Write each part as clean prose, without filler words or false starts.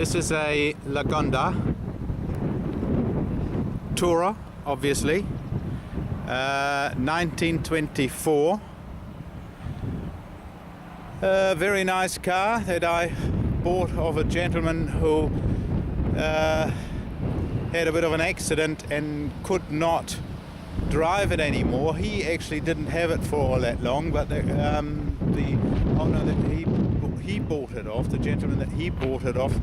This is a Lagonda Tourer, obviously, 1924. A very nice car that I bought of a gentleman who had a bit of an accident and could not drive it anymore. He actually didn't have it for all that long, but the owner that he bought it off, the gentleman that he bought it off,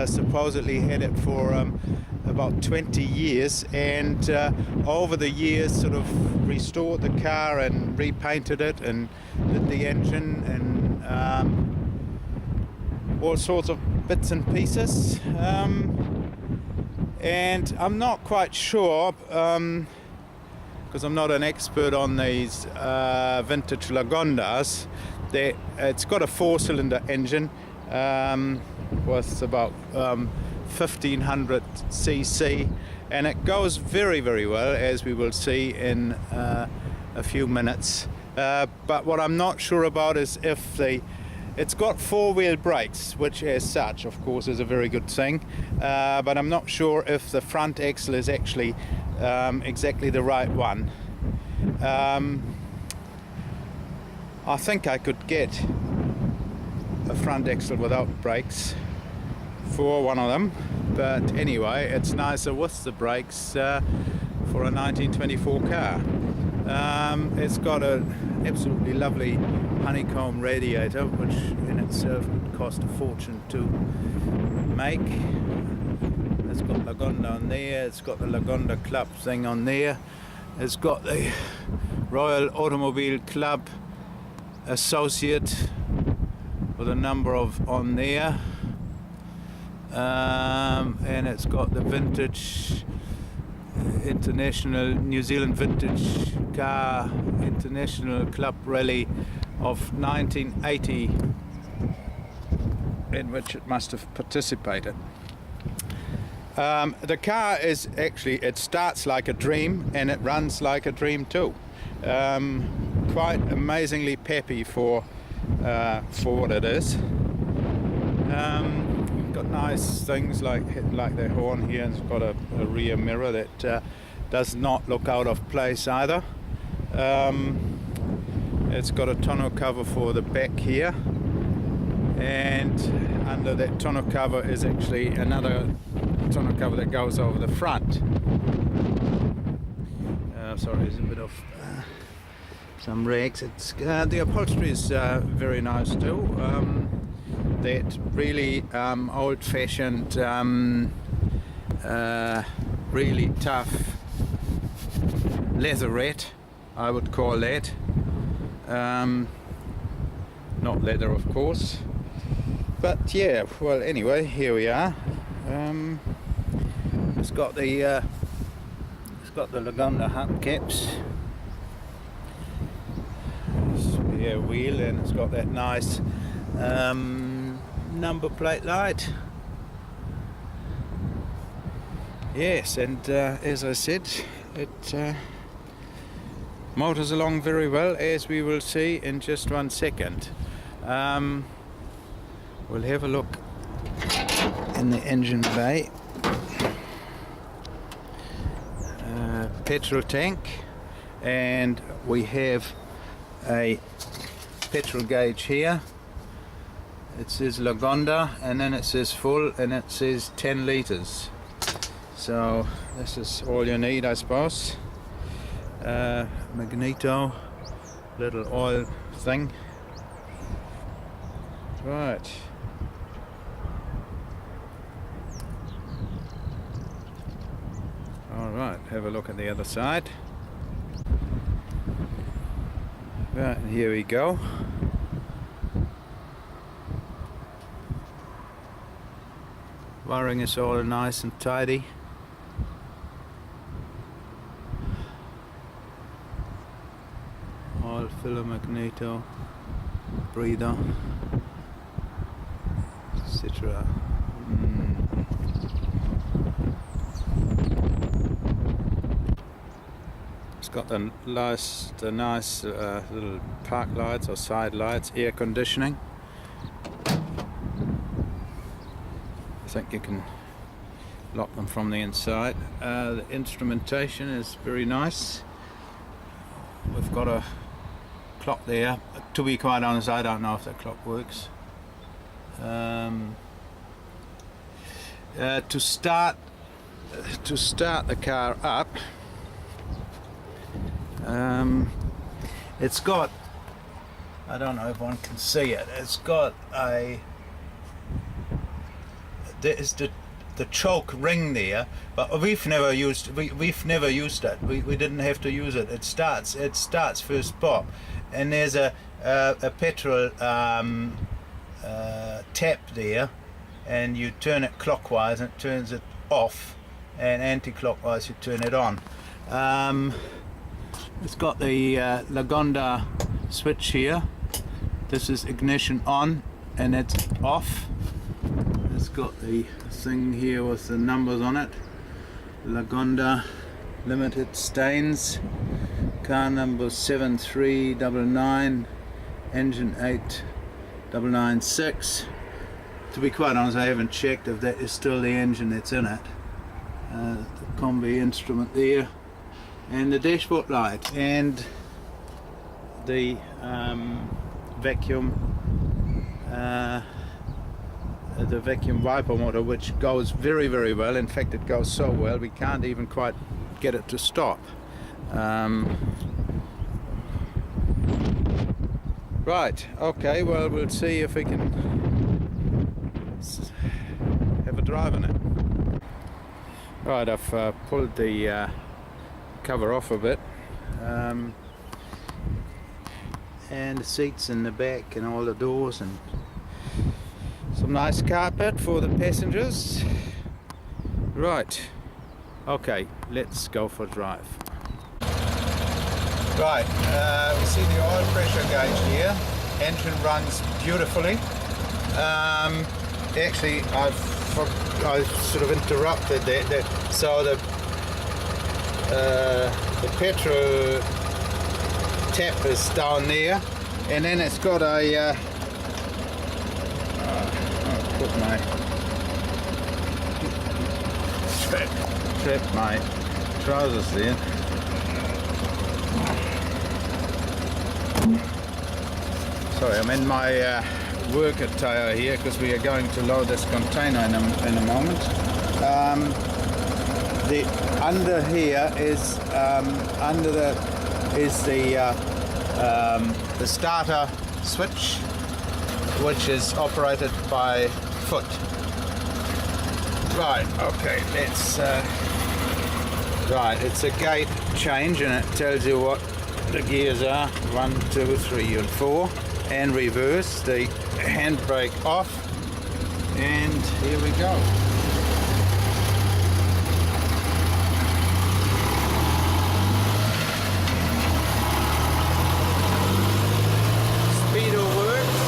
supposedly had it for about 20 years, and over the years sort of restored the car and repainted it and did the engine and all sorts of bits and pieces. And I'm not quite sure, because I'm not an expert on these vintage Lagondas, that it's got a 4-cylinder engine, with about 1500 cc, and it goes very, very well, as we will see in a few minutes. But what I'm not sure about is if it's got 4-wheel brakes, which as such of course is a very good thing, but I'm not sure if the front axle is actually exactly the right one. I think I could get a front axle without brakes for one of them, but anyway, it's nicer with the brakes for a 1924 car. It's got an absolutely lovely honeycomb radiator, which in itself would cost a fortune to make. It's got Lagonda on there, it's got the Lagonda Club thing on there, it's got the Royal Automobile Club Associate with a number of on there, and it's got the vintage International New Zealand Vintage Car International Club Rally of 1980, in which it must have participated. The car is actually, it starts like a dream and it runs like a dream too. Quite amazingly peppy for what it is. Got nice things like the horn here, and it's got a rear mirror that does not look out of place either. It's got a tonneau cover for the back here, and under that tonneau cover is actually another tonneau cover that goes over the front. Sorry, there's a bit of some rags. It's the upholstery is very nice too. That really old-fashioned, really tough leatherette, I would call that. Not leather, of course, but yeah. Well, anyway, here we are. It's got the Lagonda hubcaps, spare wheel, and it's got that nice number plate light. Yes, and as I said, it motors along very well, as we will see in just one second. We'll have a look in the engine bay. Petrol tank, and we have a petrol gauge here. It says Lagonda, and then it says full, and it says 10 litres. So this is all you need, I suppose. Magneto, little oil thing. Right. Alright, have a look at the other side. Right, here we go. Wiring is all nice and tidy. All filler magneto, breather, etc. It's got the nice little park lights or side lights, air conditioning. I think you can lock them from the inside. The instrumentation is very nice. We've got a clock there. To be quite honest, I don't know if that clock works. To start the car up, it's got, I don't know if one can see it, it's got there's the choke ring there, but we've never used it. We didn't have to use it. It starts first pop, and there's a petrol tap there, and you turn it clockwise and it turns it off, and anti-clockwise you turn it on. It's got the Lagonda switch here. This is ignition on and it's off. It's got the thing here with the numbers on it. Lagonda Limited Stains, car number 7399, engine 8996. To be quite honest, I haven't checked if that is still the engine that's in it. The combi instrument there, and the dashboard light, and the vacuum wiper motor, which goes very, very well. In fact, it goes so well we can't even quite get it to stop. Right, okay, well, we'll see if we can have a drive in it. Right, I've pulled the cover off a bit, and the seats in the back and all the doors, and some nice carpet for the passengers. Right, okay, let's go for a drive. Right, we see the oil pressure gauge here. Engine runs beautifully. Actually, I sort of interrupted that. So the petrol tap is down there, and then it's got a I'll put my strap my trousers there. Sorry, I'm in my work attire here because we are going to load this container in a moment. The under here is the starter switch, which is operated by foot. Right, okay, let's right, it's a gate change, and it tells you what the gears are: 1, 2, 3 and 4, and reverse. The handbrake off, and here we go. Speedo works.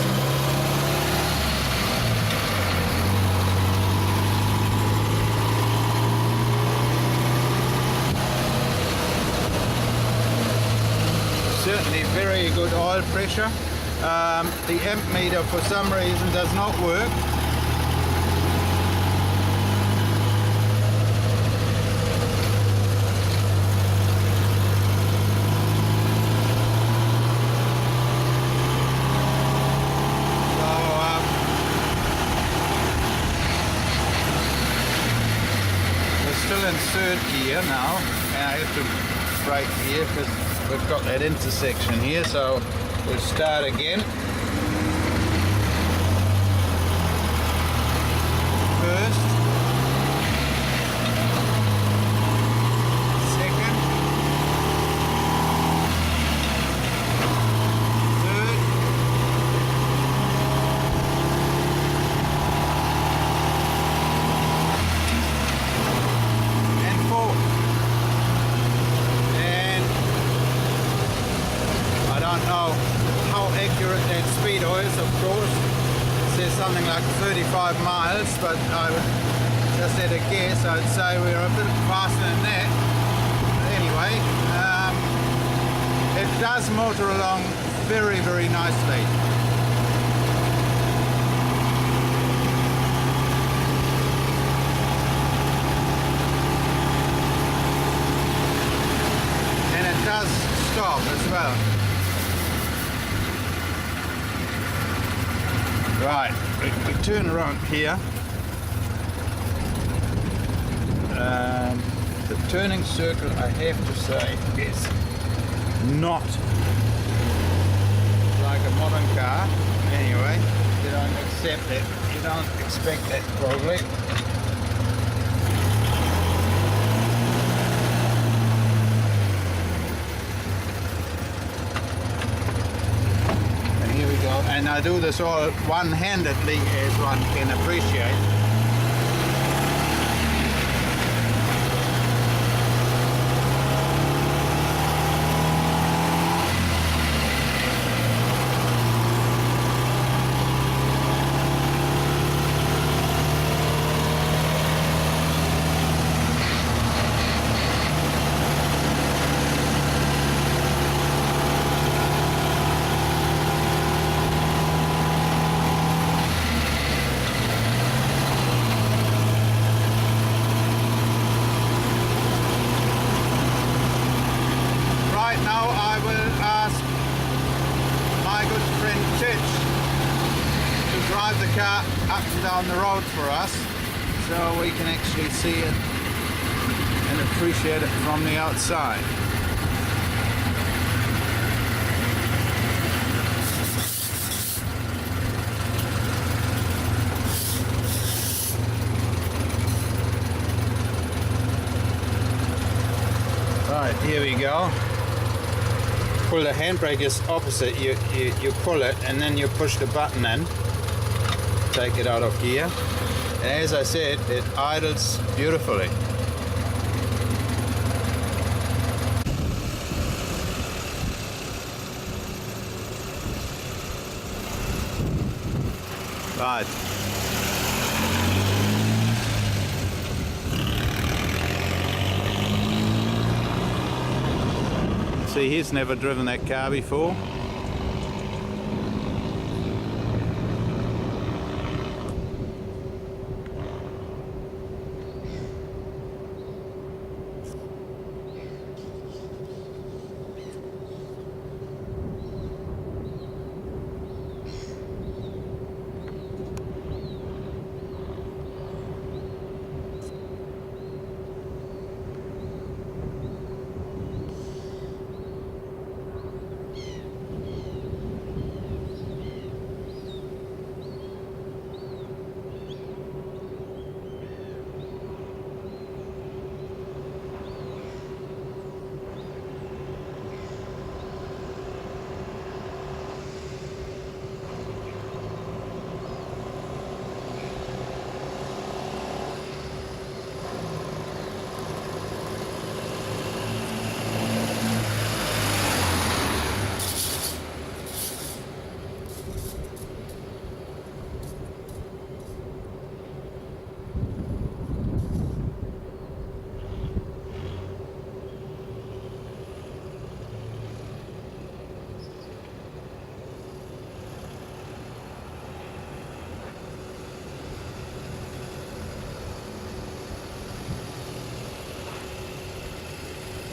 Certainly very good oil pressure. The amp meter for some reason does not work. We're still in third gear now, and I have to brake here because we've got that intersection here, so we'll start again. First, second, third, and fourth. And I don't know how accurate that speedo is, of course. It says something like 35 miles, but I would just at a guess, I'd say we're a bit faster than that. But anyway, it does motor along very, very nicely. top as well. Right, we turn around here. The turning circle, I have to say, is not like a modern car. Anyway, you don't accept it. You don't expect that probably. And here we go. And I do this all one-handedly, as one can appreciate. Drive the car up and down the road for us so we can actually see it and appreciate it from the outside. Right, here we go. Pull the handbrake is opposite. You pull it and then you push the button in. Take it out of gear, and as I said, it idles beautifully. Right. See, he's never driven that car before.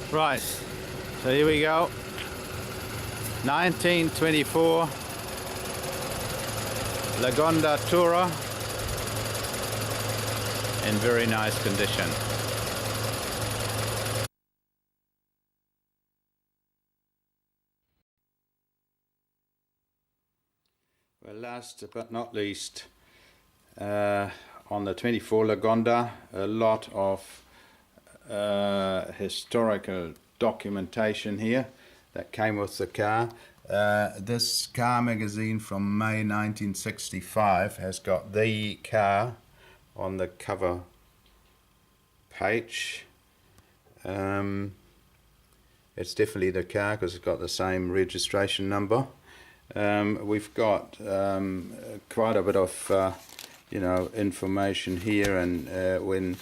Right, so here we go. 1924 Lagonda Tourer in very nice condition. Well, last but not least, on the 24 Lagonda, a lot of historical documentation here that came with the car. This car magazine from May 1965 has got the car on the cover page. It's definitely the car because it's got the same registration number. We've got quite a bit of information here, and when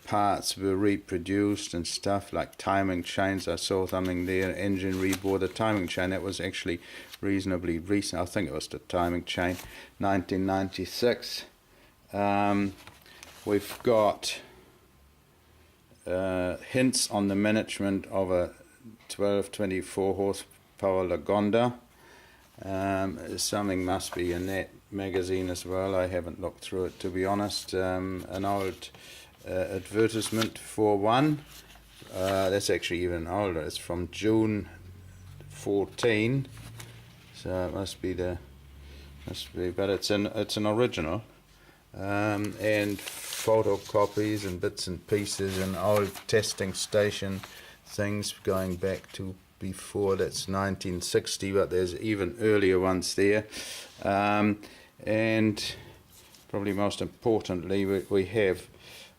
parts were reproduced and stuff like timing chains. I saw something there, engine rebore. The timing chain, that was actually reasonably recent. I think it was the timing chain, 1996. We've got hints on the management of a 24 horsepower Lagonda. Something must be in that magazine as well. I haven't looked through it, to be honest. An old advertisement for one. That's actually even older. It's from June 14. So it must be, but it's an original. And photocopies and bits and pieces and old testing station things going back to before. That's 1960, but there's even earlier ones there. And probably most importantly, we have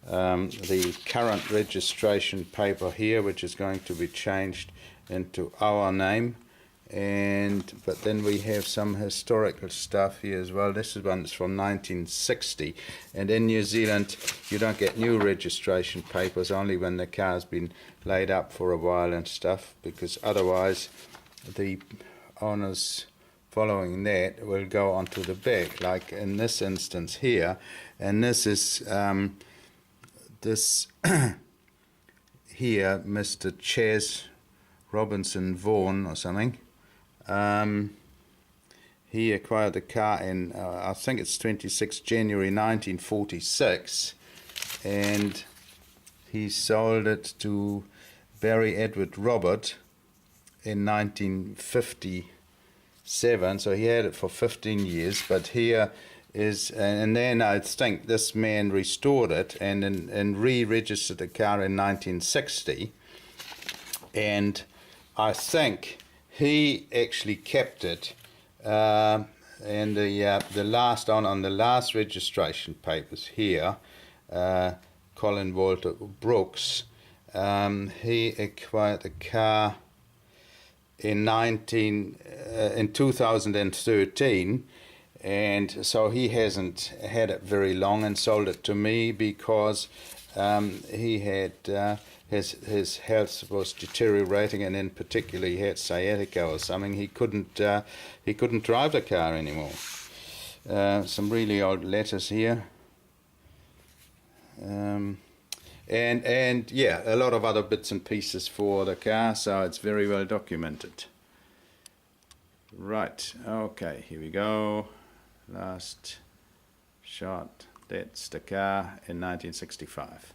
the current registration paper here, which is going to be changed into our name. But then we have some historical stuff here as well. This one's from 1960, and in New Zealand you don't get new registration papers only when the car's been laid up for a while and stuff, because otherwise the owners following that will go onto the back, like in this instance here. And this is this here, Mr. Chas Robinson Vaughan or something. He acquired the car in, I think it's 26 January 1946, and he sold it to Barry Edward Robert in 1957, so he had it for 15 years, but here is, and then I think this man restored it and re-registered the car in 1960, and I think he actually kept it, and the last on the last registration papers here, Colin Walter Brooks, he acquired the car in 2013, and so he hasn't had it very long and sold it to me because he had his health was deteriorating, and in particular he had sciatica or something. He couldn't drive the car anymore. Some really old letters here, and yeah, a lot of other bits and pieces for the car, so it's very well documented. Right, okay, here we go. Last shot. That's the car in 1965.